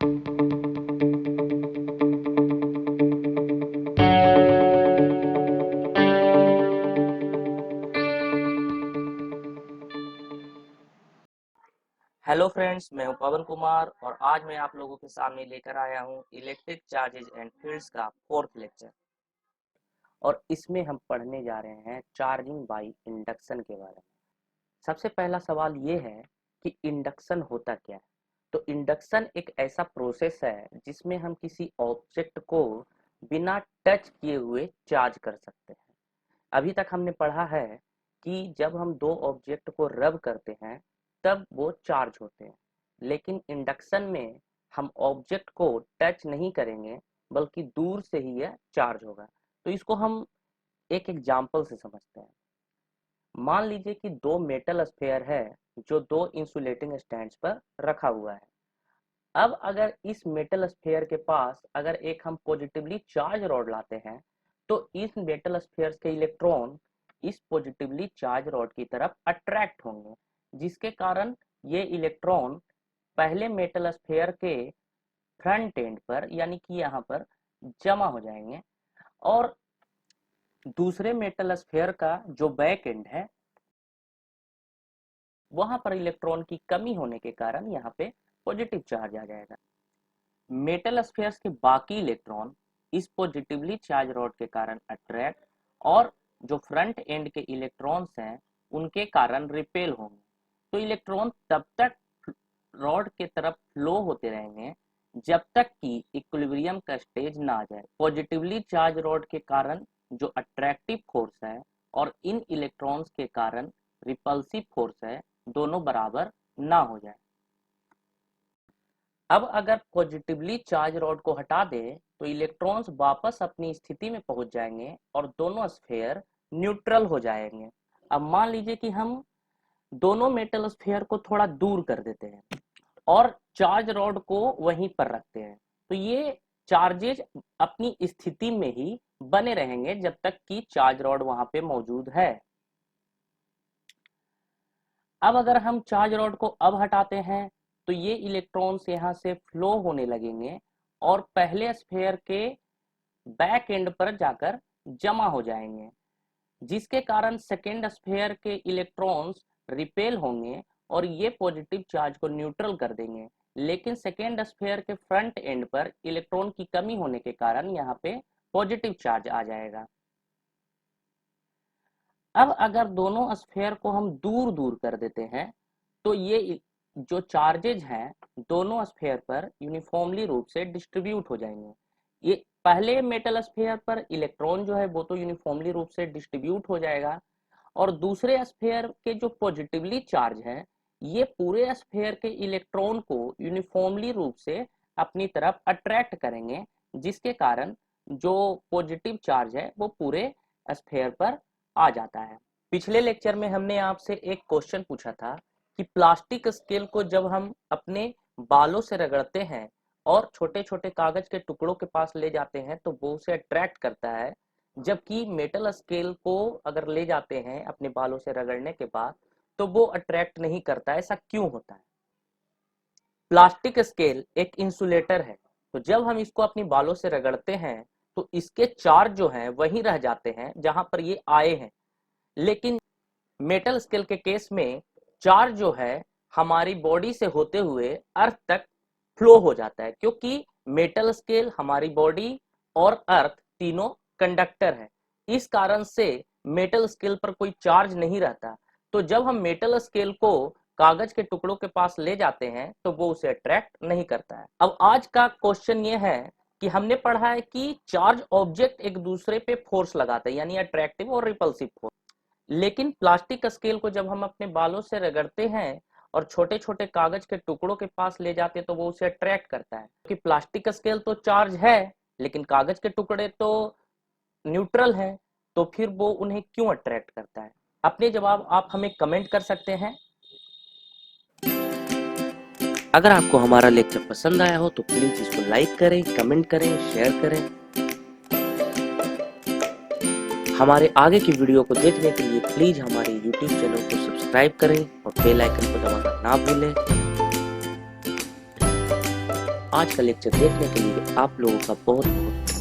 Hello friends, मैं हूं पवन कुमार और आज मैं आप लोगों के सामने लेकर आया हूं इलेक्ट्रिक चार्जेज एंड फील्ड्स का 4th लेक्चर। और इसमें हम पढ़ने जा रहे हैं चार्जिंग बाय इंडक्शन के बारे में। सबसे पहला सवाल ये है कि इंडक्शन होता क्या है। तो इंडक्शन एक ऐसा प्रोसेस है जिसमें हम किसी ऑब्जेक्ट को बिना टच किए हुए चार्ज कर सकते हैं। अभी तक हमने पढ़ा है कि जब हम दो ऑब्जेक्ट को रब करते हैं तब वो चार्ज होते हैं, लेकिन इंडक्शन में हम ऑब्जेक्ट को टच नहीं करेंगे बल्कि दूर से ही यह चार्ज होगा। तो इसको हम एक एग्जाम्पल से समझते हैं। मान लीजिए कि दो मेटल स्फेयर है जो दो इंसुलेटिंग स्टैंड्स पर रखा हुआ है। अब अगर इस मेटल स्फेयर के पास अगर एक हम पॉजिटिवली चार्ज रॉड लाते हैं तो इस मेटल स्फेयर के इलेक्ट्रॉन इस पॉजिटिवली चार्ज रॉड की तरफ अट्रैक्ट होंगे, जिसके कारण ये इलेक्ट्रॉन पहले मेटल स्फेयर के फ्रंट एंड पर यानी कि यहाँ पर जमा हो जाएंगे और दूसरे मेटल स्फेयर का जो बैक एंड है वहां पर इलेक्ट्रॉन की कमी होने के कारण यहाँ पे पॉजिटिव चार्ज आ जाएगा। मेटल स्फेयर्स के बाकी इलेक्ट्रॉन इस पॉजिटिवली चार्ज रॉड के कारण अट्रैक्ट और जो फ्रंट एंड के इलेक्ट्रॉन्स हैं उनके कारण रिपेल होंगे। तो इलेक्ट्रॉन तब तक रॉड के तरफ फ्लो होते रहेंगे जब तक कि इक्विलिब्रियम का स्टेज ना आ जाए। पॉजिटिवली चार्ज रॉड के कारण जो अट्रैक्टिव फोर्स है और इन इलेक्ट्रॉन्स के कारण रिपल्सिव फोर्स है दोनों बराबर ना हो जाए। अब अगर पॉजिटिवली चार्ज रॉड को हटा दे तो इलेक्ट्रॉन्स वापस अपनी स्थिति में पहुंच जाएंगे और दोनों स्फेयर न्यूट्रल हो जाएंगे। अब मान लीजिए कि हम दोनों मेटल स्फेयर को थोड़ा दूर कर देते हैं और चार्ज रॉड को वहीं पर रखते हैं, तो ये चार्जेज अपनी स्थिति में ही बने रहेंगे जब तक कि चार्ज रॉड वहां पे मौजूद है। अब अगर हम चार्ज रॉड को अब हटाते हैं तो ये इलेक्ट्रॉन्स यहाँ से फ्लो होने लगेंगे और पहले स्फेयर के बैक एंड पर जाकर जमा हो जाएंगे, जिसके कारण सेकेंड स्फेयर के इलेक्ट्रॉन्स रिपेल होंगे और ये पॉजिटिव चार्ज को न्यूट्रल कर देंगे। लेकिन सेकेंड स्फेयर के फ्रंट एंड पर इलेक्ट्रॉन की कमी होने के कारण यहाँ पे पॉजिटिव चार्ज आ जाएगा। अब अगर दोनों स्फेयर को हम दूर दूर कर देते हैं तो ये जो चार्जेज हैं दोनों स्फेयर पर यूनिफॉर्मली रूप से डिस्ट्रीब्यूट हो जाएंगे। ये पहले मेटल स्फेयर पर इलेक्ट्रॉन जो है वो तो यूनिफॉर्मली रूप से डिस्ट्रीब्यूट हो जाएगा और दूसरे स्फेयर के जो पॉजिटिवली चार्ज है ये पूरे स्फेयर के इलेक्ट्रॉन को यूनिफॉर्मली रूप से अपनी तरफ अट्रैक्ट करेंगे, जिसके कारण जो पॉजिटिव चार्ज है वो पूरे स्फेयर पर आ जाता है। पिछले लेक्चर में हमने आपसे एक क्वेश्चन पूछा था कि प्लास्टिक स्केल को जब हम अपने बालों से रगड़ते हैं और छोटे छोटे कागज के टुकड़ों के पास ले जाते हैं तो वो उसे अट्रैक्ट करता है, जबकि मेटल स्केल को अगर ले जाते हैं अपने बालों से रगड़ने के बाद तो वो अट्रैक्ट नहीं करता। ऐसा क्यों होता है? प्लास्टिक स्केल एक इंसुलेटर है, तो जब हम इसको अपनी बालों से रगड़ते हैं तो इसके चार्ज जो हैं वहीं रह जाते हैं जहां पर ये आए हैं, लेकिन मेटल स्केल के केस में चार्ज जो है हमारी बॉडी से होते हुए अर्थ तक फ्लो हो जाता है, क्योंकि मेटल स्केल हमारी बॉडी और अर्थ तीनों कंडक्टर है। इस कारण से मेटल स्केल पर कोई चार्ज नहीं रहता। तो जब हम मेटल स्केल को कागज के टुकड़ों के पास ले जाते हैं तो वो उसे अट्रैक्ट नहीं करता है। अब आज का क्वेश्चन ये है कि हमने पढ़ा है कि चार्ज ऑब्जेक्ट एक दूसरे पे फोर्स लगाते हैं यानी अट्रैक्टिव और रिपल्सिव फोर्स, लेकिन प्लास्टिक स्केल को जब हम अपने बालों से रगड़ते हैं और छोटे छोटे कागज के टुकड़ों के पास ले जाते हैं तो वो उसे अट्रैक्ट करता है, क्योंकि प्लास्टिक स्केल तो चार्ज है लेकिन कागज के टुकड़े तो न्यूट्रल हैं, तो फिर वो उन्हें क्यों अट्रैक्ट करता है? अपने जवाब आप हमें कमेंट कर सकते हैं। अगर आपको हमारा लेक्चर पसंद आया हो तो प्लीज इसको लाइक करें, कमेंट करें, शेयर करें। हमारे आगे की वीडियो को देखने के लिए प्लीज हमारे YouTube चैनल को सब्सक्राइब करें और बेल आइकन को दबाना ना भूलें। आज का लेक्चर देखने के लिए आप लोगों का बहुत बहुत